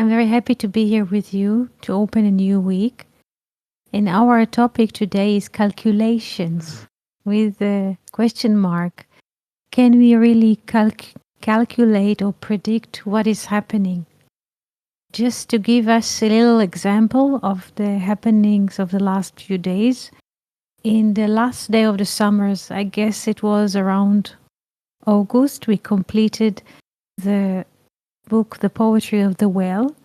I'm very happy to be here with you to open a new week. And our topic today is calculations with a question mark. Can we really calculate or predict what is happening? Just to give us a little example of the happenings of the last few days. In the last day of the summers, I guess it was around August, we completed the book, The Poetry of the Well.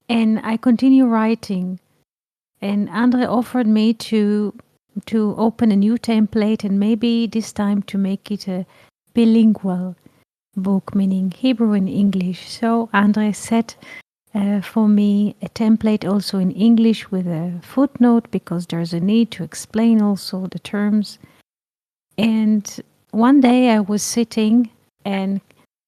And I continue writing. And Andre offered me to open a new template and maybe this time to make it a bilingual book, meaning Hebrew and English. So Andre set for me a template also in English with a footnote because there's a need to explain also the terms. And one day I was sitting and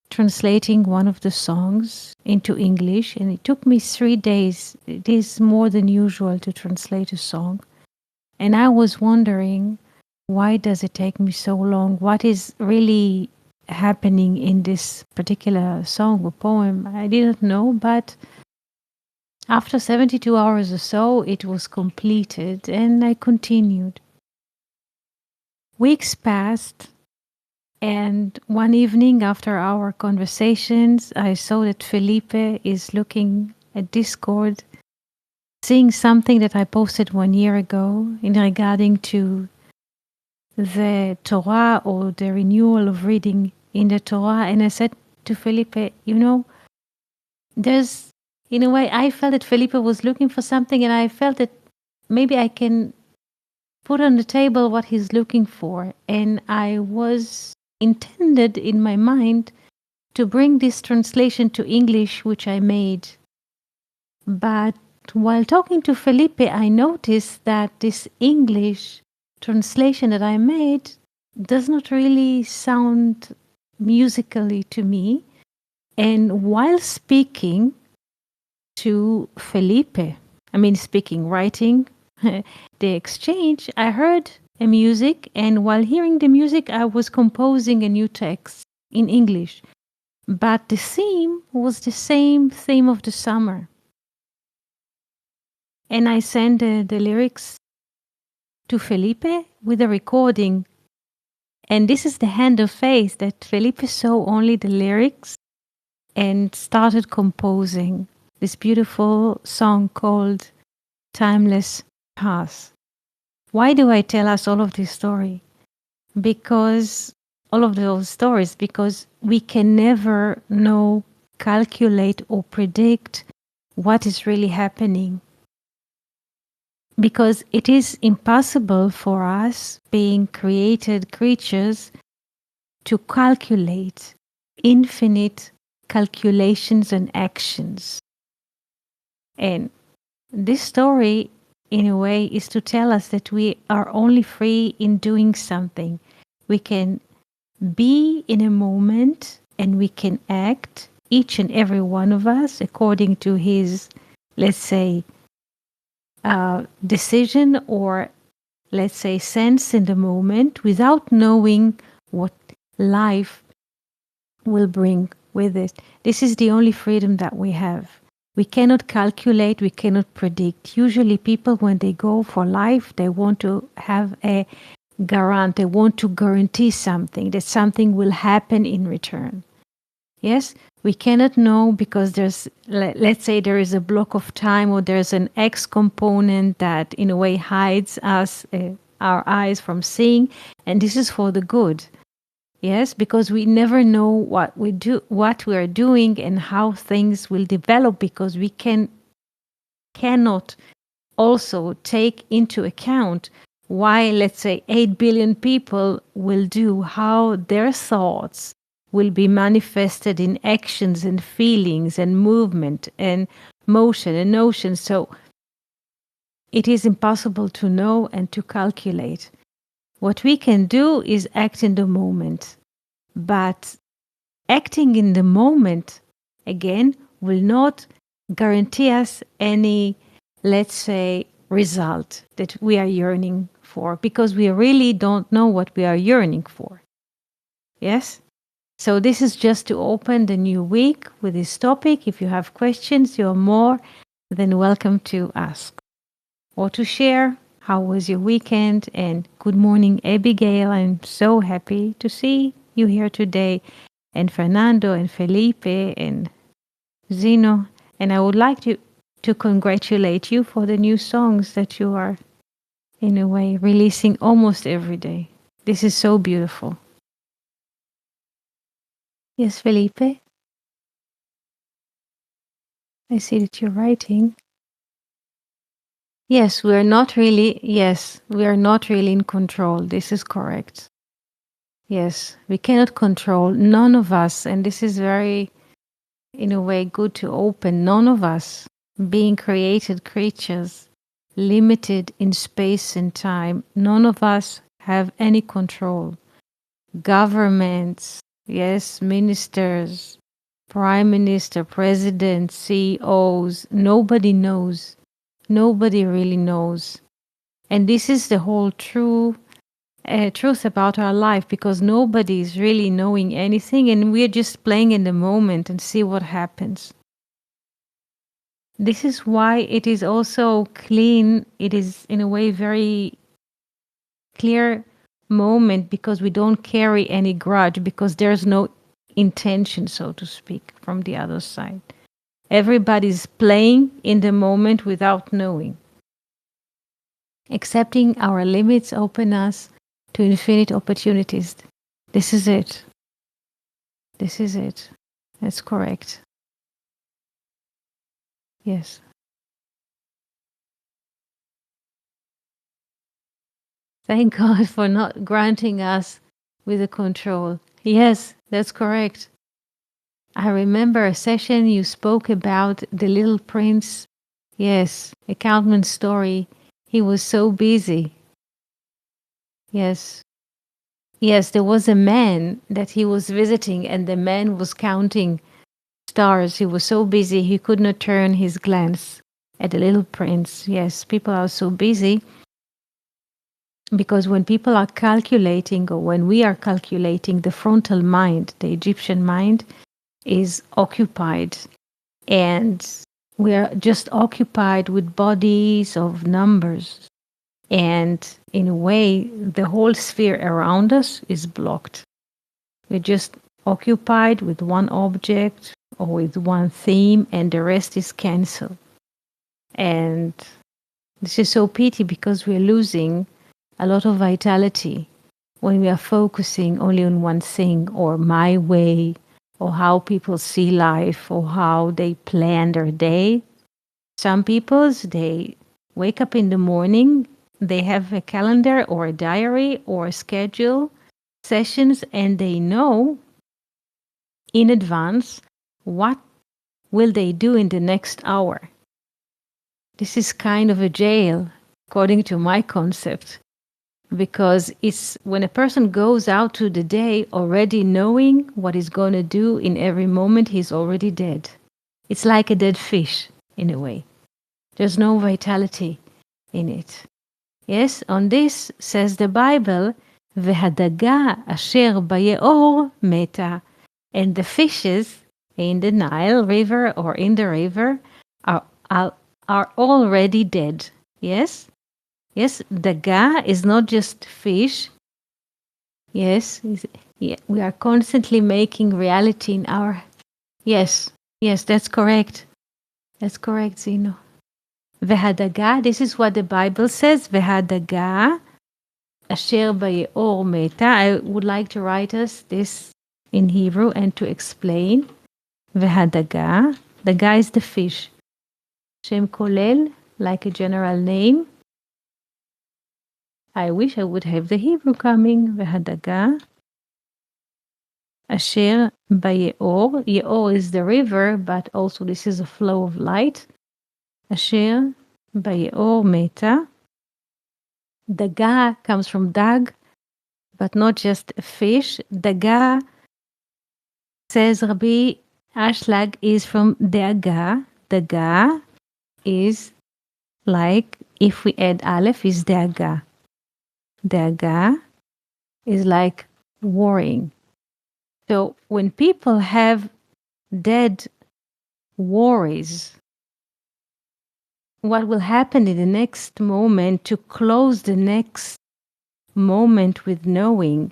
translating one of the songs into English, and it took me 3 days. It is more than usual to translate a song. And I was wondering, why does it take me so long? What is really happening in this particular song or poem? I didn't know, but after 72 hours or so, it was completed, and I continued. Weeks passed. And one evening after our conversations, I saw that Felipe is looking at Discord, seeing something that I posted 1 year ago in regarding to the Torah or the renewal of reading in the Torah. And I said to Felipe, there's, in a way, I felt that Felipe was looking for something, and I felt that maybe I can put on the table what he's looking for. And I was intended in my mind to bring this translation to English, which I made. But while talking to Felipe, I noticed that this English translation that I made does not really sound musically to me. And while speaking to Felipe, writing the exchange, I heard a music, and while hearing the music, I was composing a new text in English. But the theme was the same theme of the summer. And I sent the lyrics to Felipe with a recording. And this is the hand of faith that Felipe saw only the lyrics and started composing this beautiful song called Timeless Path. Why do I tell us all of this story? Because all of those stories, because we can never know, calculate, or predict what is really happening. Because it is impossible for us, being created creatures, to calculate infinite calculations and actions. And this story, in a way, is to tell us that we are only free in doing something. We can be in a moment and we can act, each and every one of us, according to his, let's say, decision or, let's say, sense in the moment, without knowing what life will bring with it. This is the only freedom that we have. We cannot calculate, we cannot predict. Usually people, when they go for life, they want to have a garant, they want to guarantee something, that something will happen in return. Yes, we cannot know because there's, let's say there is a block of time or there's an X component that in a way hides us, our eyes from seeing, and this is for the good. Yes, because we never know what we are doing and how things will develop, because we cannot also take into account why, let's say, 8 billion people will do, how their thoughts will be manifested in actions and feelings and movement and motion and notion. So it is impossible to know and to calculate. What we can do is act in the moment. But acting in the moment, again, will not guarantee us any, let's say, result that we are yearning for, because we really don't know what we are yearning for. Yes? So this is just to open the new week with this topic. If you have questions, you're more than welcome to ask or to share. How was your weekend? And good morning, Abigail. I'm so happy to see you here today. And Fernando and Felipe and Zeno. And I would like to congratulate you for the new songs that you are, in a way, releasing almost every day. This is so beautiful. Yes, Felipe, I see that you're writing. Yes, we are not really in control. This is correct. Yes, we cannot control, none of us, and this is very, in a way, good to open. None of us, being created creatures, limited in space and time, none of us have any control. Governments, yes, ministers, prime minister, president, CEOs, nobody knows. Nobody really knows. And this is the whole truth about our life, because nobody is really knowing anything and we're just playing in the moment and see what happens. This is why it is also clean. It is, in a way, very clear moment, because we don't carry any grudge, because there's no intention, so to speak, from the other side. Everybody's playing in the moment without knowing. Accepting our limits open us to infinite opportunities. This is it. This is it. That's correct. Yes. Thank God for not granting us with the control. Yes, that's correct. I remember a session you spoke about the little prince. Yes, a Countman story. He was so busy. Yes. Yes, there was a man that he was visiting, and the man was counting stars. He was so busy he could not turn his glance at the little prince. Yes, people are so busy, because when people are calculating, or when we are calculating, the frontal mind, the Egyptian mind, is occupied, and we are just occupied with bodies of numbers. And in a way, the whole sphere around us is blocked. We're just occupied with one object or with one theme, and the rest is cancelled. And this is so pity, because we're losing a lot of vitality when we are focusing only on one thing, or my way, or how people see life, or how they plan their day. Some people's, they wake up in the morning, they have a calendar or a diary or a schedule, sessions, and they know in advance what will they do in the next hour. This is kind of a jail, according to my concept, because it's when a person goes out to the day already knowing what he's going to do in every moment, he's already dead. It's like a dead fish, in a way. There's no vitality in it. Yes, on this says the Bible, והדגה אשר ביאור מתה. And the fishes in the Nile River or in the river are already dead. Yes? Yes, daga is not just fish. Yes, we are constantly making reality in our... Yes, that's correct. That's correct, Zino. Vehadaga, this is what the Bible says. Vehadaga asher bayeor meta. I would like to write us this in Hebrew and to explain. Vehadaga, daga is the fish. Shem kolel, like a general name. I wish I would have the Hebrew coming. Vehadaga asher bayeor. Yeor is the river, but also this is a flow of light. Asher bayeor meta. Daga comes from dag, but not just a fish. Daga, says Rabbi Ashlag, is from daga. Daga is like, if we add aleph, is daga. Daga is like worrying. So when people have dead worries, what will happen in the next moment to close the next moment with knowing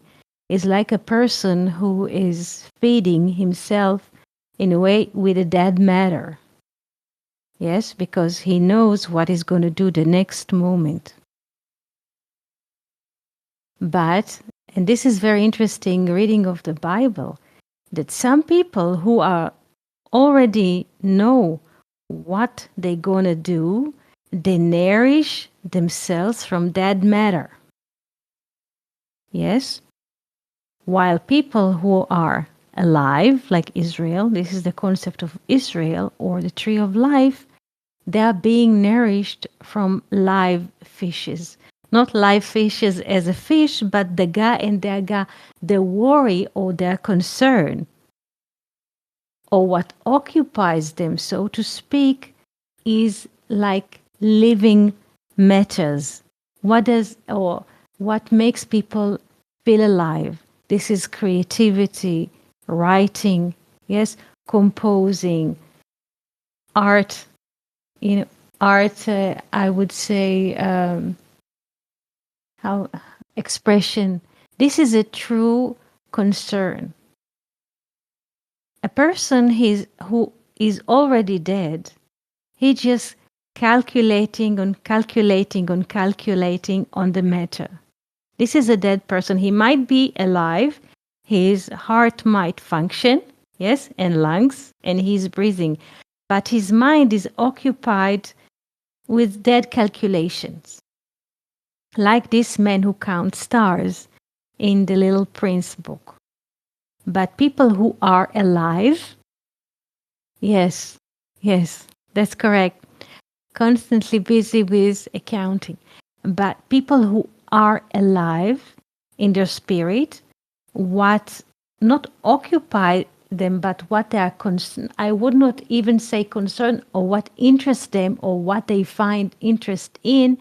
is like a person who is feeding himself in a way with a dead matter. Yes, because he knows what he's going to do the next moment. But, and this is very interesting reading of the Bible, that some people who are already know what they're going to do, they nourish themselves from dead matter. Yes? While people who are alive, like Israel, this is the concept of Israel or the tree of life, they are being nourished from live fishes. Not live fishes as a fish, but the ga and the aga, the worry or their concern, or what occupies them, so to speak, is like living matters. What does or what makes people feel alive? This is creativity, writing, yes, composing, art. You know, art. I would say how expression. This is a true concern. A person who is already dead, he just calculating on calculating on calculating on the matter. This is a dead person. He might be alive. His heart might function, yes, and lungs, and he's breathing. But his mind is occupied with dead calculations. Like this man who counts stars in the Little Prince book. But people who are alive, yes, yes, that's correct. Constantly busy with accounting. But people who are alive in their spirit, what not occupy them, but what they are concerned, I would not even say concern, or what interests them or what they find interest in,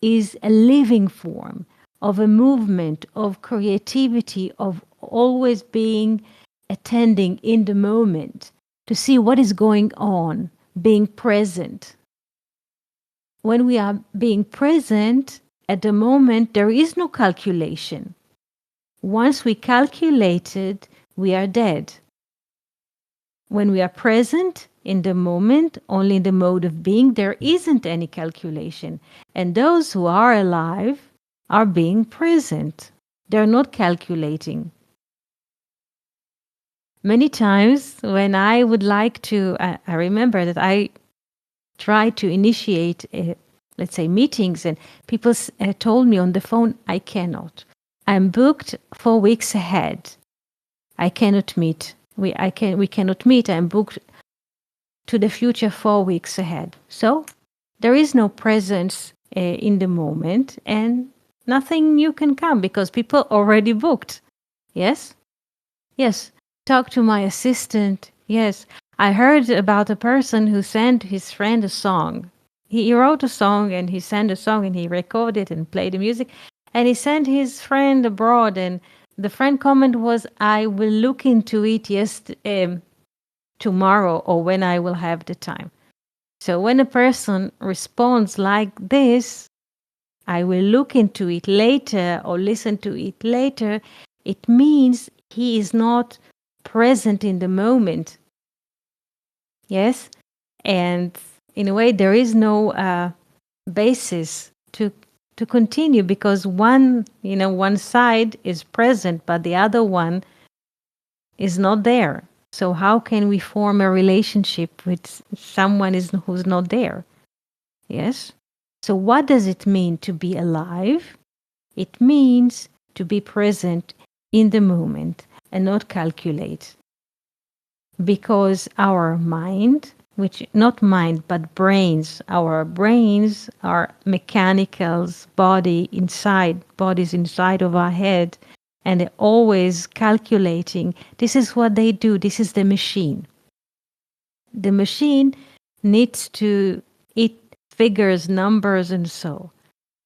is a living form of a movement, of creativity, of always being attending in the moment to see what is going on, being present. When we are being present at the moment, there is no calculation. Once we calculated, we are dead. When we are present in the moment, only in the mode of being, there isn't any calculation. And those who are alive are being present. They're not calculating. Many times when I would like to, I remember that I tried to initiate, let's say, meetings, and people told me on the phone, I cannot. I'm booked 4 weeks ahead. I cannot meet. We cannot meet. I'm booked to the future 4 weeks ahead. So there is no presence in the moment, and nothing new can come because people already booked. Yes? Yes. Talk to my assistant. Yes. I heard about a person who sent his friend a song. He wrote a song and he sent a song and he recorded and played the music, and he sent his friend abroad, and the friend comment was, I will look into it tomorrow or when I will have the time. So when a person responds like this, I will look into it later or listen to it later, it means he is not present in the moment. Yes? And in a way, there is no basis to continue, because one side is present, but the other one is not there. So how can we form a relationship with someone who's not there? Yes? So what does it mean to be alive? It means to be present in the moment and not calculate. Because our mind, which not mind but brains, our brains are mechanicals, bodies inside of our head, and they're always calculating. This is what they do. This is the machine. The machine needs to eat figures, numbers, and so.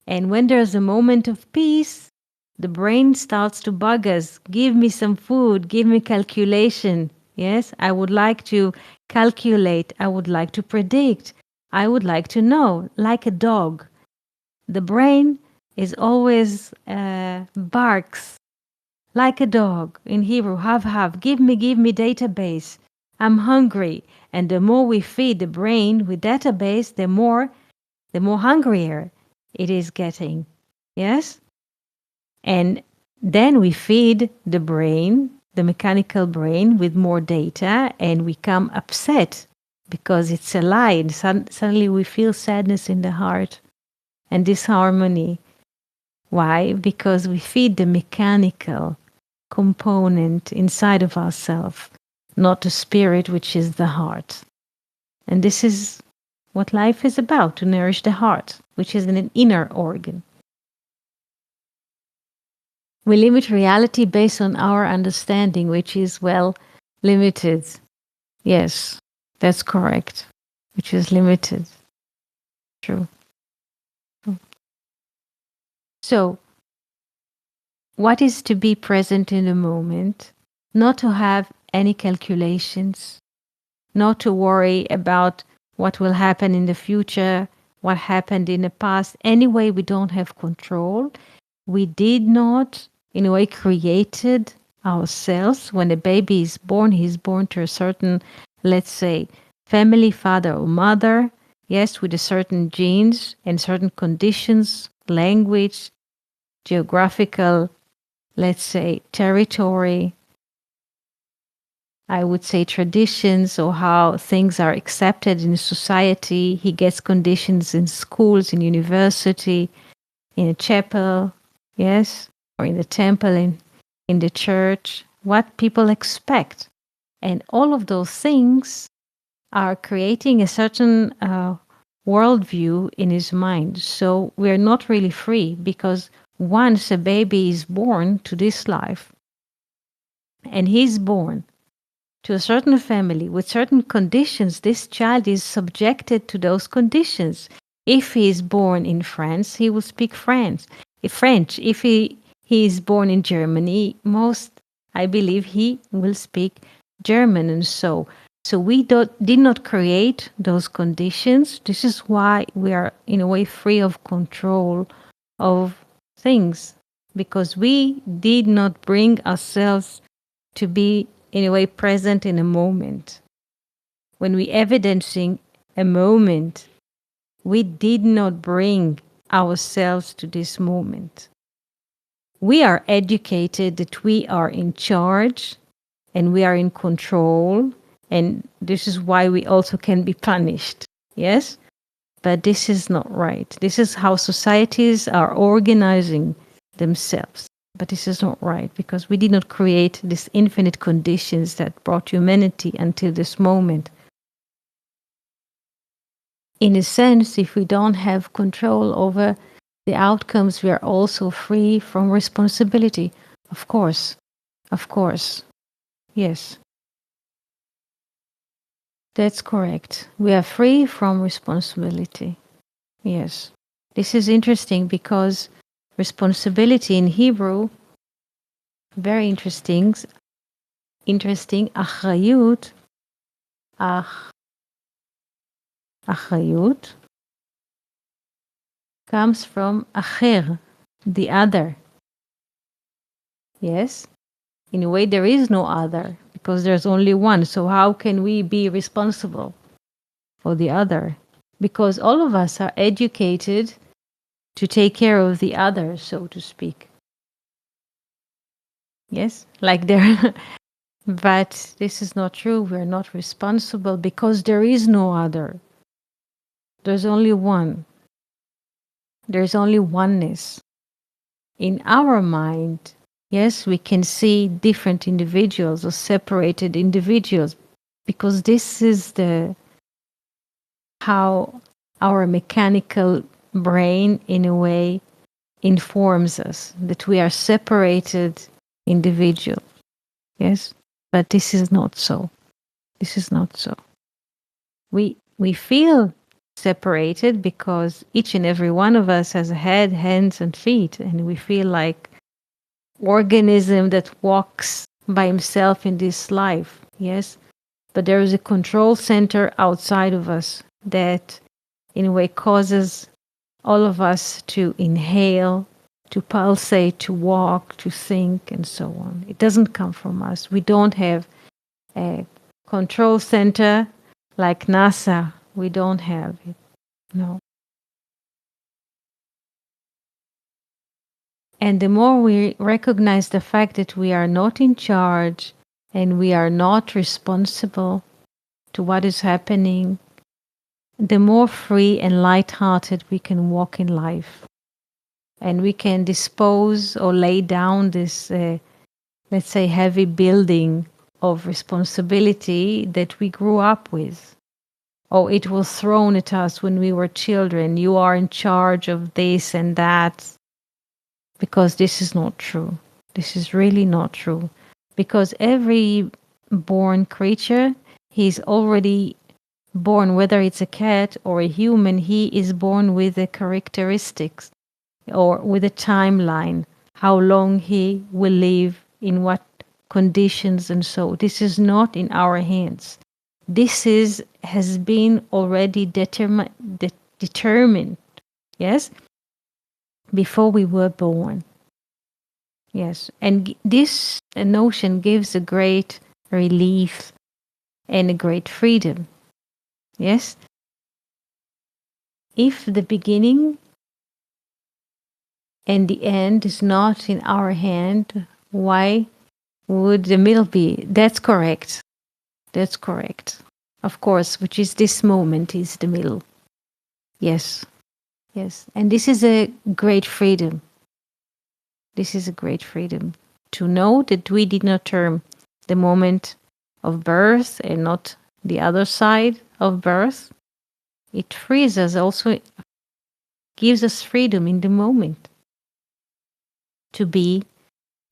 And when there's a moment of peace, The brain starts to bug us. Give me some food, give me calculation. Yes, I would like to calculate, I would like to predict, I would like to know, like a dog. The brain is always barks like a dog. In Hebrew, have, give me database. I'm hungry. And the more we feed the brain with database, the more hungrier it is getting. Yes? And then we feed the brain, the mechanical brain, with more data, and we become upset because it's a lie. And suddenly we feel sadness in the heart and disharmony. Why? Because we feed the mechanical component inside of ourselves, not the spirit, which is the heart. And this is what life is about, to nourish the heart, which is an inner organ. We limit reality based on our understanding, which is, well, limited. Yes, that's correct. Which is limited. True. So, what is to be present in the moment? Not to have any calculations, not to worry about what will happen in the future, what happened in the past. Anyway, we don't have control. We did not, in a way, created ourselves. When a baby is born, he's born to a certain, let's say, family, father or mother, yes, with a certain genes and certain conditions, language, geographical, let's say, territory, I would say traditions, or how things are accepted in society. He gets conditions in schools, in university, in a chapel, yes, or in the temple, in the church, what people expect. And all of those things are creating a certain worldview in his mind. So we're not really free, because once a baby is born to this life, and he's born to a certain family with certain conditions, this child is subjected to those conditions. If he is born in France, he will speak French. If he is born in Germany, I believe he will speak German. And so we did not create those conditions. This is why we are, in a way, free of control of things, because we did not bring ourselves to be, in a way, present in a moment. When we evidencing a moment, we did not bring ourselves to this moment. We are educated that we are in charge and we are in control, and this is why we also can be punished. Yes? But this is not right. This is how societies are organizing themselves. But this is not right, because we did not create these infinite conditions that brought humanity until this moment. In a sense, if we don't have control over the outcomes, we are also free from responsibility. Of course. Of course. Yes. That's correct. We are free from responsibility. Yes. This is interesting, because responsibility in Hebrew, very interesting, achrayut, achrayut comes from acher, the other. Yes? In a way, there is no other, because there's only one. So how can we be responsible for the other? Because all of us are educated to take care of the other, so to speak. Yes? Like there. But this is not true. We're not responsible, because there is no other. There's only one. There's only oneness. In our mind, yes, we can see different individuals or separated individuals, because this is how our mechanical brain, in a way, informs us that we are separated individuals. Yes, but this is not so. This is not so. We feel separated because each and every one of us has a head, hands, and feet, and we feel like organism that walks by himself in this life. Yes, but there is a control center outside of us that, in a way, causes all of us to inhale, to pulsate, to walk, to think, and so on. It doesn't come from us. We don't have a control center like NASA. We don't have it. No. And the more we recognize the fact that we are not in charge and we are not responsible to what is happening, the more free and light-hearted we can walk in life. And we can dispose or lay down this, let's say, heavy building of responsibility that we grew up with. Or it was thrown at us when we were children. You are in charge of this and that. Because this is not true. This is really not true. Because every born creature, he's already born, whether it's a cat or a human, he is born with the characteristics or with a timeline, how long he will live, in what conditions, and so. This is not in our hands. This has been already determined, yes, before we were born. Yes, and this notion gives a great relief and a great freedom. Yes, if the beginning and the end is not in our hand, why would the middle be? That's correct. That's correct. Of course, which is this moment is the middle. Yes, yes. And this is a great freedom. This is a great freedom to know that we did not term the moment of birth and not the other side of birth. It frees us, also gives us freedom in the moment to be,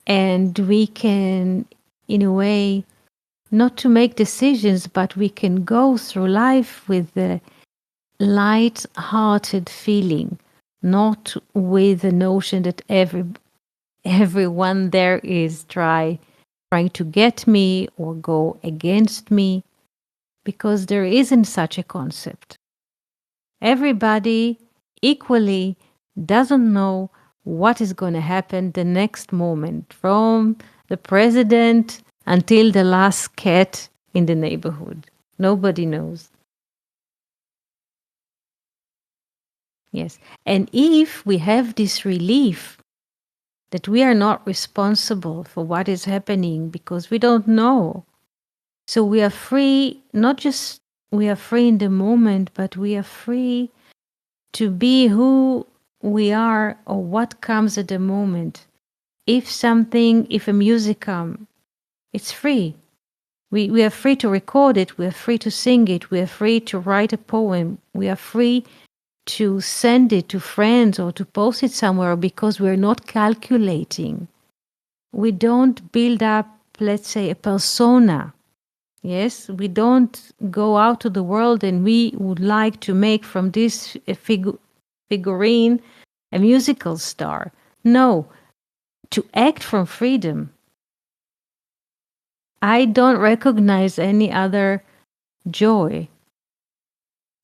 and we can, in a way, not to make decisions, but we can go through life with a light-hearted feeling, not with the notion that everyone there is trying to get me or go against me, because there isn't such a concept. Everybody equally doesn't know what is going to happen the next moment, from the president until the last cat in the neighborhood. Nobody knows. Yes. And if we have this relief that we are not responsible for what is happening because we don't know, so we are free, not just we are free in the moment, but we are free to be who we are or what comes at the moment. If a music comes, it's free. We are free to record it, we are free to sing it, we are free to write a poem, we are free to send it to friends or to post it somewhere, because we're not calculating. We don't build up, let's say, a persona. Yes, we don't go out to the world and we would like to make from this figurine a musical star. No, to act from freedom. I don't recognize any other joy,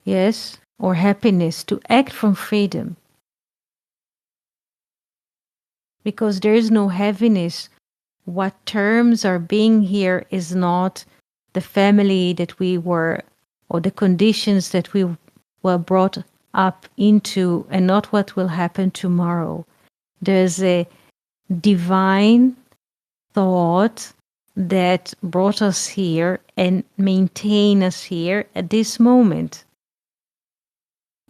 yes, or happiness, to act from freedom. Because there is no heaviness. What terms are being here is not the family that we were, or the conditions that we were brought up into, and not what will happen tomorrow. There's a divine thought that brought us here and maintain us here at this moment.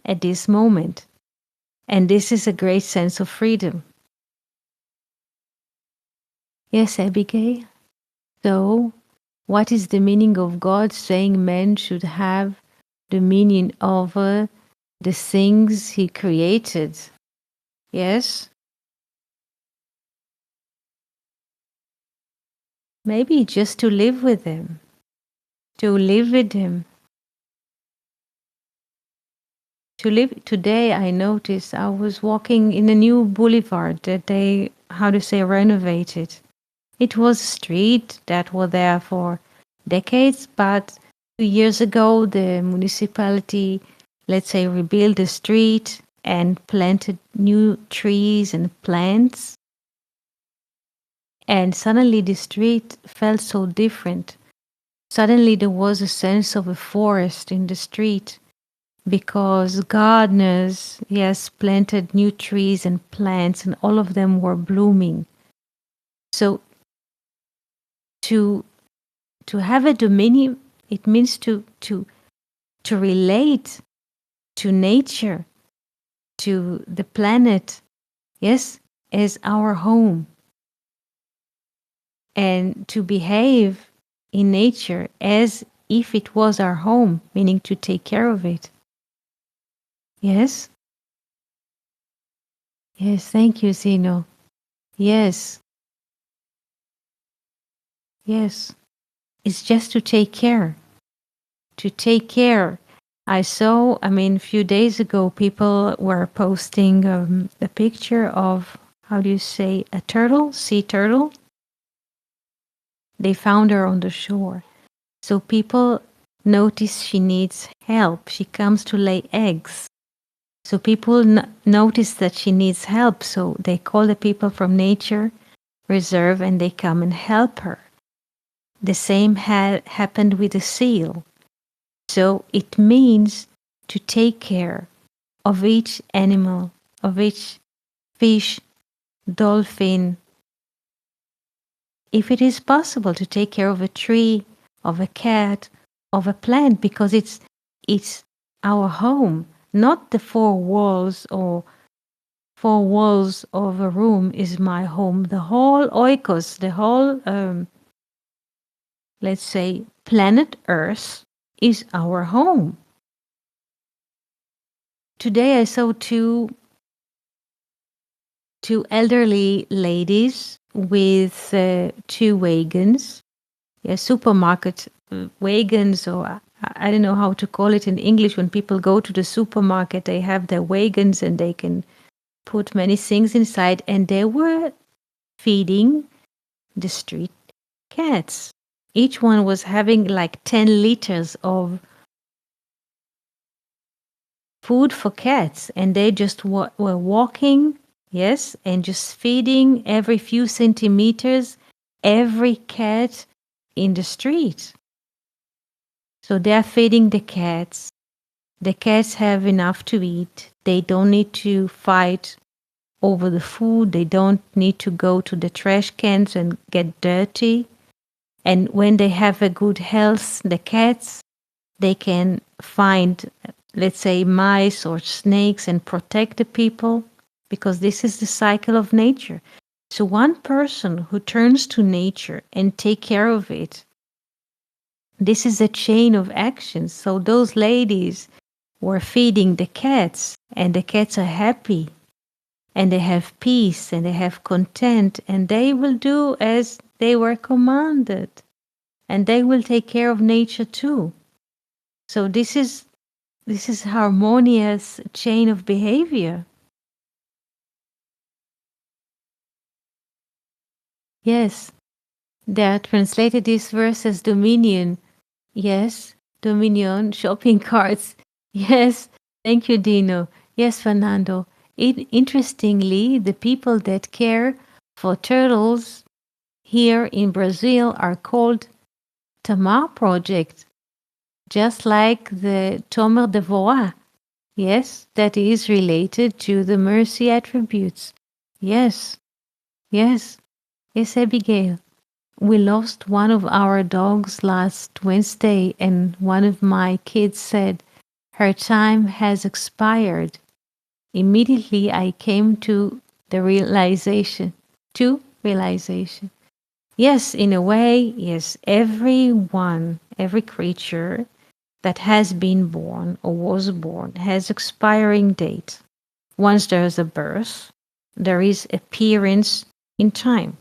At this moment. And this is a great sense of freedom. Yes, Abigail? So, what is the meaning of God saying men should have dominion over the things He created? Yes? Maybe just to live with them. To live with Him. to live today. I noticed I was walking in a new boulevard that they, how to say, renovated. It was a street that was there for decades, but 2 years ago, the municipality, let's say, rebuilt the street and planted new trees and plants. And suddenly the street felt so different. Suddenly there was a sense of a forest in the street because gardeners, yes, planted new trees and plants, and all of them were blooming. So to to have a dominion, it means to relate to nature, to the planet, yes, as our home, and to behave in nature as if it was our home, meaning to take care of it. Yes, yes, thank you, Zeno. Yes, yes, it's just to take care, to take care. I saw, I mean, a few days ago, people were posting a picture of, how do you say, a turtle, sea turtle. They found her on the shore. So people notice she needs help. She comes to lay eggs. So people notice that she needs help. So they call the people from nature reserve and they come and help her. The same happened with the seal. So it means to take care of each animal, of each fish, dolphin. If it is possible to take care of a tree, of a cat, of a plant, because it's our home, not the four walls or four walls of a room is my home. The whole oikos, the whole, let's say, planet Earth is our home. Today I saw two elderly ladies with two wagons, yeah, supermarket wagons, or I don't know how to call it in English. When people go to the supermarket, they have their wagons and they can put many things inside, and they were feeding the street cats. Each one was having like 10 liters of food for cats, and they just were walking, yes, and just feeding every few centimeters every cat in the street. So they're feeding the cats. The cats have enough to eat. They don't need to fight over the food. They don't need to go to the trash cans and get dirty. And when they have a good health, the cats, they can find, let's say, mice or snakes and protect the people, because this is the cycle of nature. So one person who turns to nature and take care of it, this is a chain of actions. So those ladies were feeding the cats, and the cats are happy, and they have peace, and they have content, and they will do as they were commanded, and they will take care of nature too. So this is harmonious chain of behavior. Yes, they are translated this verse as dominion. Yes, dominion, shopping carts. Yes, thank you, Dino. Yes, Fernando. Interestingly, the people that care for turtles here in Brazil are called Tamar Project, just like the Tomer Devorah. Yes, that is related to the mercy attributes. Yes, yes, yes, Abigail. We lost one of our dogs last Wednesday, and one of my kids said, her time has expired. Immediately I came to the realization, Yes, in a way, yes, everyone, every creature that has been born or was born has expiring date. Once there is a birth, there is appearance in time.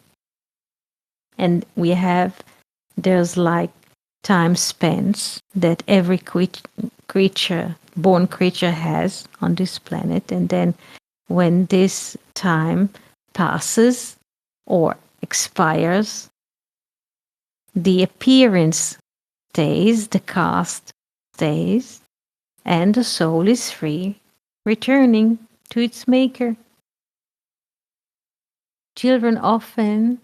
And there's like time spans that every creature born creature has on this planet. And then when this time passes or expires, the appearance stays, the caste stays, and the soul is free, returning to its maker. Children often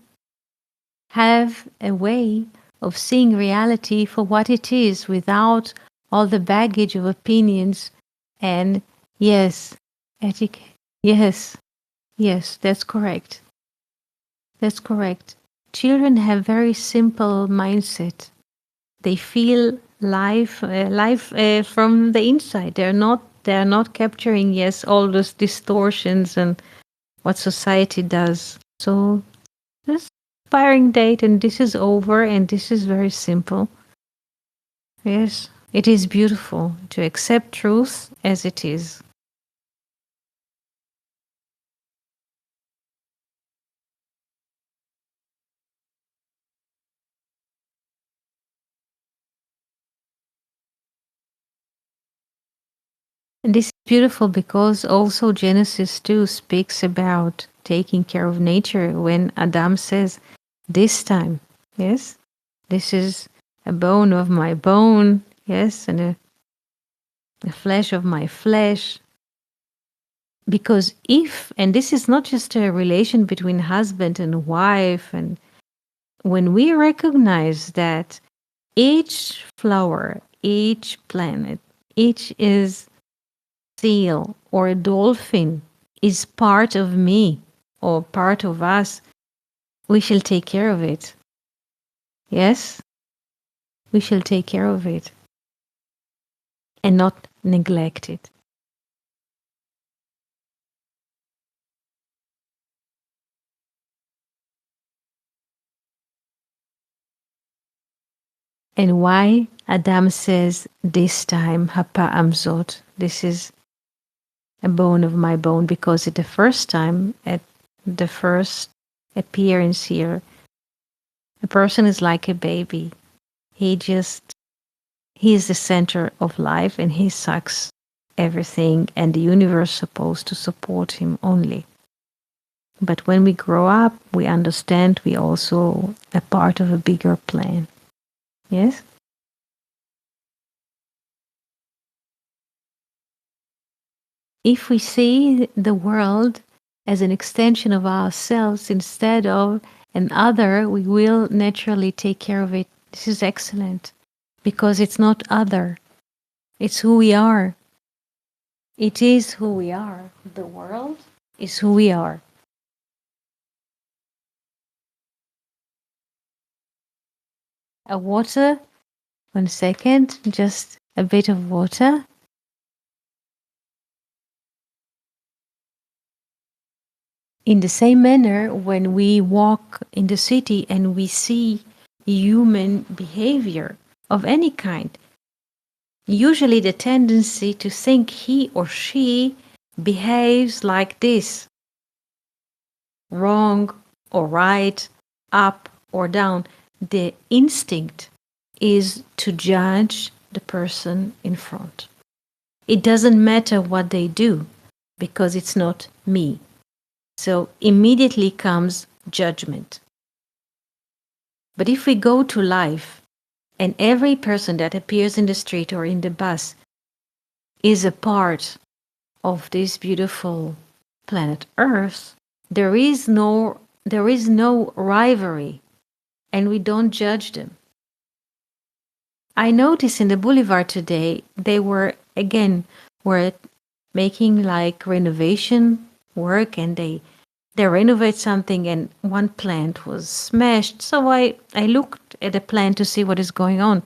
have a way of seeing reality for what it is without all the baggage of opinions and yes, etiquette. Yes, yes, that's correct. That's correct. Children have very simple mindset. They feel life from the inside. They're not capturing yes all those distortions and what society does. So this expiring date and this is over and this is very simple. Yes, it is beautiful to accept truth as it is. And this is beautiful because also Genesis 2 speaks about taking care of nature when Adam says, this time, yes, this is a bone of my bone, yes, and a flesh of my flesh. Because if, and this is not just a relation between husband and wife, and when we recognize that each flower, each planet, each is seal or a dolphin is part of me or part of us, we shall take care of it. Yes, we shall take care of it and not neglect it. And why Adam says this time, Hapa Amzot, this is a bone of my bone, because at the first time, at the first appearance here, a person is like a baby. He is the center of life and he sucks everything, and the universe is supposed to support him only. But when we grow up, we understand we also a part of a bigger plan. Yes? If we see the world as an extension of ourselves instead of an other, we will naturally take care of it. This is excellent because it's not other, it's who we are. It is who we are. The world is who we are. A water, 1 second, just a bit of water. In the same manner, when we walk in the city and we see human behavior of any kind, usually the tendency to think he or she behaves like this, wrong or right, up or down. The instinct is to judge the person in front. It doesn't matter what they do because it's not me. So immediately comes judgment. But if we go to life and every person that appears in the street or in the bus is a part of this beautiful planet Earth, there is no rivalry and we don't judge them. I noticed in the boulevard today they were making like renovation work, and they renovate something and one plant was smashed. So I looked at the plant to see what is going on.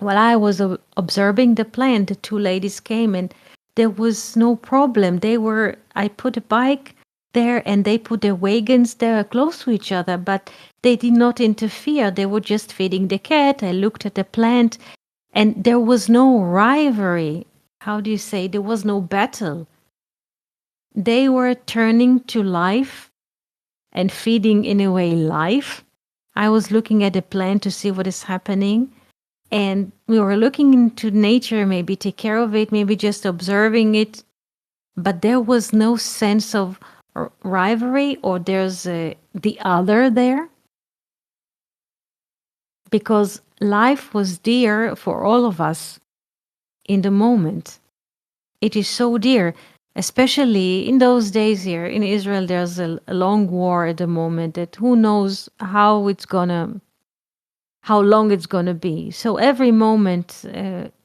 While I was observing the plant, the two ladies came and there was no problem. I put a bike there and they put their wagons there close to each other, but they did not interfere. They were just feeding the cat. I looked at the plant and there was no rivalry. How do you say? There was no battle. They were turning to life and feeding in a way life. I was looking at the plant to see what is happening. And we were looking into nature, maybe take care of it, maybe just observing it. But there was no sense of rivalry or there's the other there, because life was dear for all of us in the moment. It is so dear, especially in those days here in Israel. There's a long war at the moment that who knows how long it's gonna be. So every moment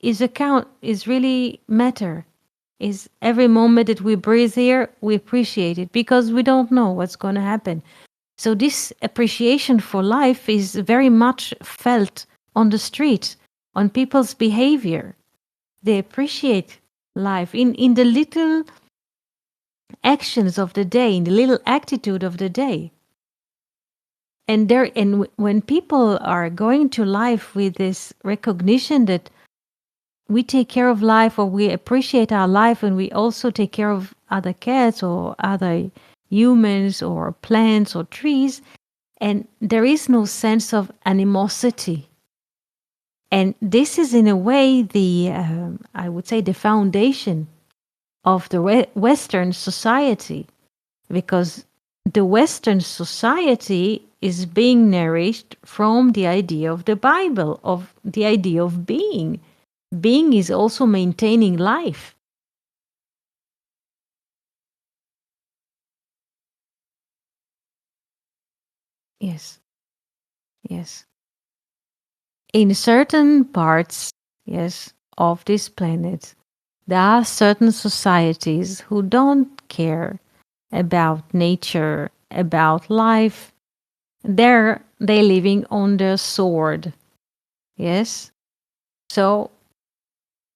is really matter. Is every moment that we breathe here, we appreciate it because we don't know what's gonna happen. So this appreciation for life is very much felt on the street, on people's behavior. They appreciate life in the little actions of the day, in the little attitude of the day. And when people are going to life with this recognition that we take care of life or we appreciate our life and we also take care of other cats or other humans or plants or trees, and there is no sense of animosity. And this is in a way I would say the foundation of the Western society, because the Western society is being nourished from the idea of the Bible, of the idea of being. Being is also maintaining life. Yes, yes. In certain parts, yes, of this planet, there are certain societies who don't care about nature, about life. They living on the sword. Yes. So,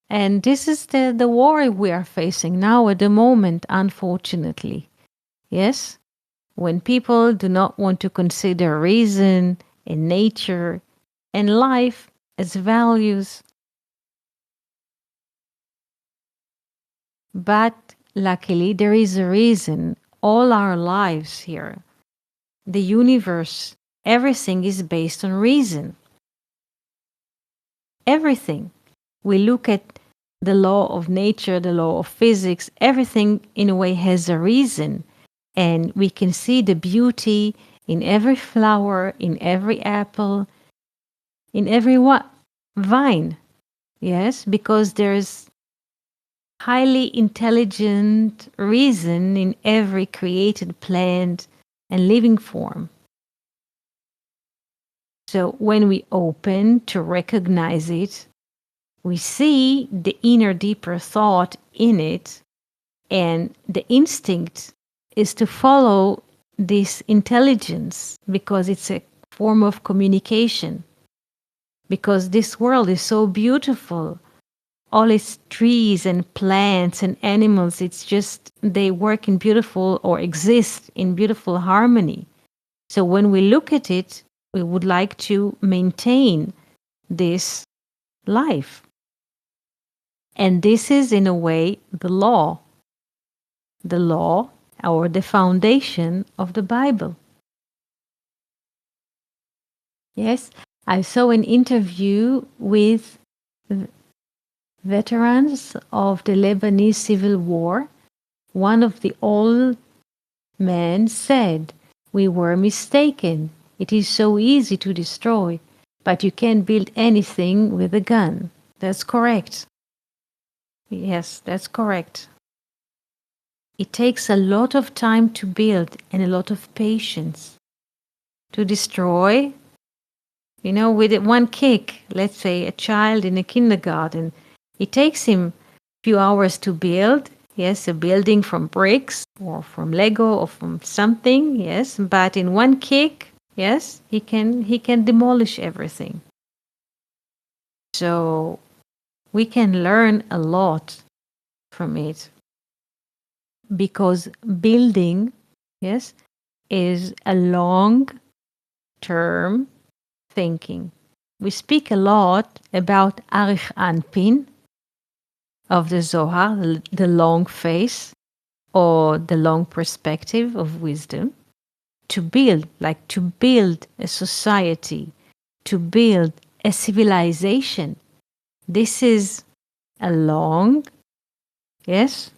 and this is the war we are facing now at the moment, unfortunately. Yes. When people do not want to consider reason and nature and life as values. But luckily, there is a reason. All our lives here, the universe, everything is based on reason. Everything. We look at the law of nature, the law of physics, everything in a way has a reason. And we can see the beauty in every flower, in every apple, in every vine. Yes, because there's highly intelligent reason in every created plant and living form. So when we open to recognize it, we see the inner, deeper thought in it, and the instinct is to follow this intelligence because it's a form of communication. Because this world is so beautiful, all its trees and plants and animals, it's just they work in beautiful or exist in beautiful harmony. So when we look at it, we would like to maintain this life. And this is, in a way, the law or the foundation of the Bible. Yes, I saw an interview with veterans of the Lebanese Civil War. One of the old men said, "We were mistaken. It is so easy to destroy, but you can't build anything with a gun." That's correct. Yes, that's correct. It takes a lot of time to build and a lot of patience. To destroy, with one kick, let's say a child in a kindergarten, it takes him a few hours to build. Yes, a building from bricks or from Lego or from something. Yes, but in one kick, yes, he can demolish everything. So we can learn a lot from it, because building, yes, is a long term thinking. We speak a lot about Arich Anpin of the Zohar, the long face or the long perspective of wisdom, to build a society, to build a civilization. This is a long, yes,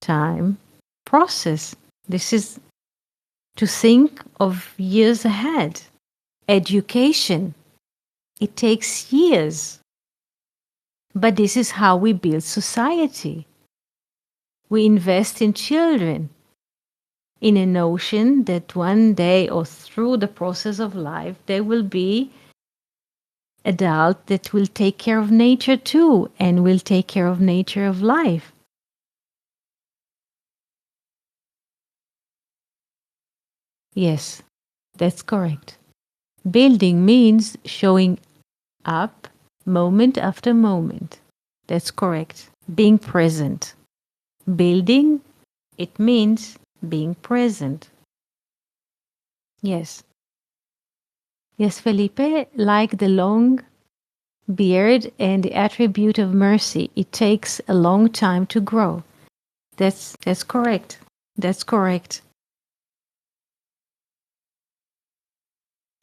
time process. This is to think of years ahead. Education, it takes years. But this is how we build society. We invest in children in a notion that one day or through the process of life, they will be adult that will take care of nature too and will take care of nature of life. Yes, that's correct. Building means showing up moment after moment. That's correct. Being present. Building, it means being present. Yes. Yes, Felipe, like the long beard and the attribute of mercy, it takes a long time to grow. That's correct. That's correct.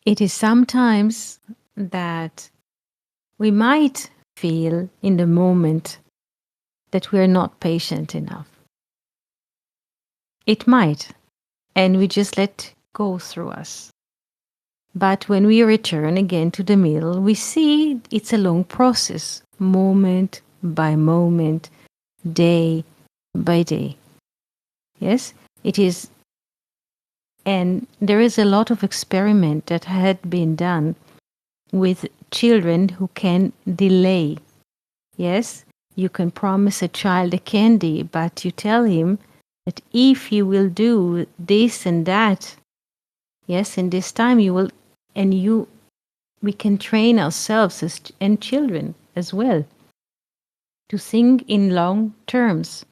It is sometimes that we might feel in the moment that we're not patient enough. It might, and we just let go through us. But when we return again to the middle, we see it's a long process, moment by moment, day by day. Yes, it is. And there is a lot of experiment that had been done with children who can delay. Yes, you can promise a child a candy, but you tell him that if you will do this and that, yes, in this time you will, and we can train ourselves and children as well to think in long terms.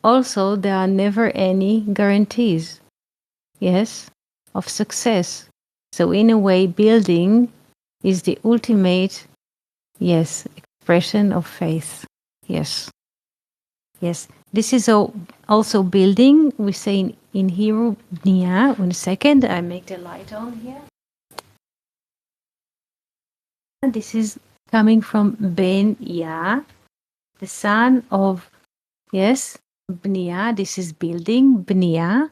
Also, there are never any guarantees, yes, of success. So, in a way, building is the ultimate, yes, expression of faith. Yes. Yes. This is also building. We say in Hebrew, bnia. 1 second, I make the light on here. This is coming from Ben Ya, the son of, yes, bnia. This is building, bnia,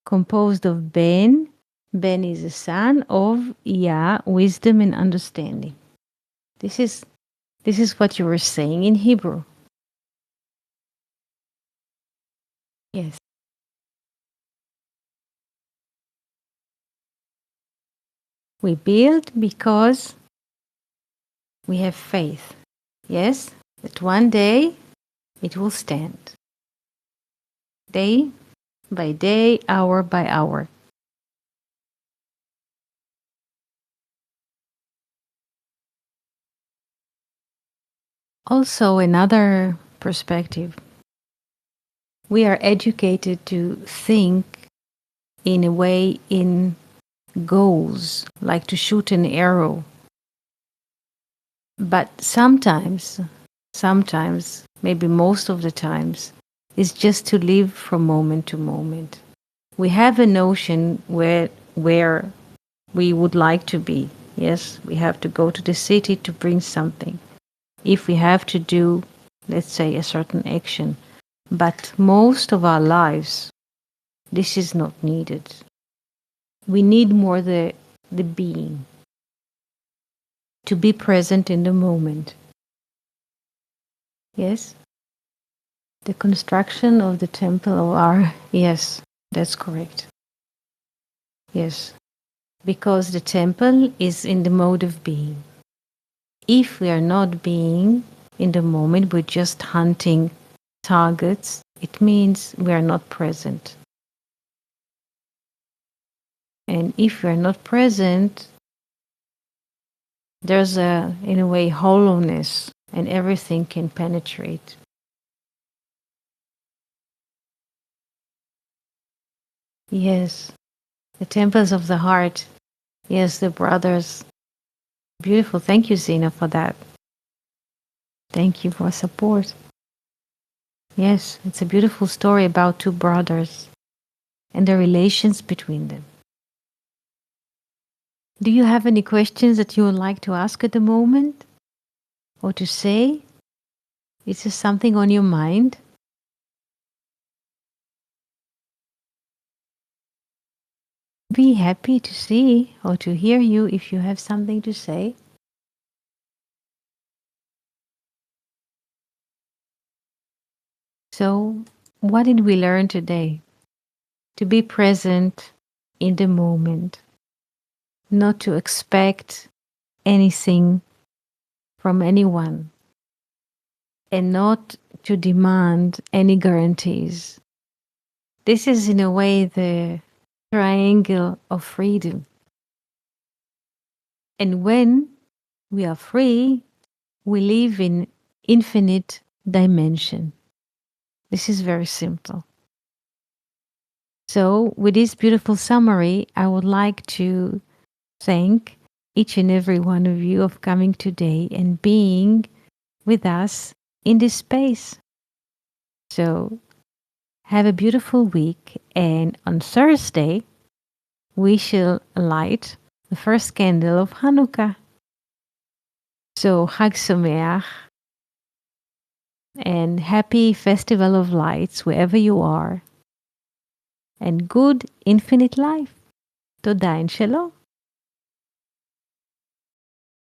composed of Ben. Ben is the son of Ya, wisdom and understanding. This is what you were saying in Hebrew. Yes. We build because we have faith. Yes, that one day it will stand. Day by day, hour by hour. Also, another perspective. We are educated to think in a way in goals, like to shoot an arrow. But sometimes, maybe most of the times, is just to live from moment to moment. We have a notion where we would like to be. Yes, we have to go to the city to bring something. If we have to do, let's say, a certain action. But most of our lives, this is not needed. We need more the being, to be present in the moment. Yes? The construction of the temple of our, yes, that's correct. Yes. Because the temple is in the mode of being. If we are not being in the moment, we're just hunting targets, it means we are not present. And if we are not present, there's in a way, hollowness, and everything can penetrate. Yes, the temples of the heart. Yes, the brothers. Beautiful. Thank you, Zina, for that. Thank you for support. Yes, it's a beautiful story about two brothers and the relations between them. Do you have any questions that you would like to ask at the moment or to say? Is there something on your mind? Be happy to see or to hear you if you have something to say. So, what did we learn today? To be present in the moment, not to expect anything from anyone, and not to demand any guarantees. This is, in a way, the triangle of freedom. And when we are free, we live in infinite dimension. This is very simple. So, with this beautiful summary, I would like to thank each and every one of you of coming today and being with us in this space. So, have a beautiful week, and on Thursday, we shall light the first candle of Hanukkah. So, Chag Sameach and happy Festival of Lights wherever you are, and good infinite life. תודה, אין שלא.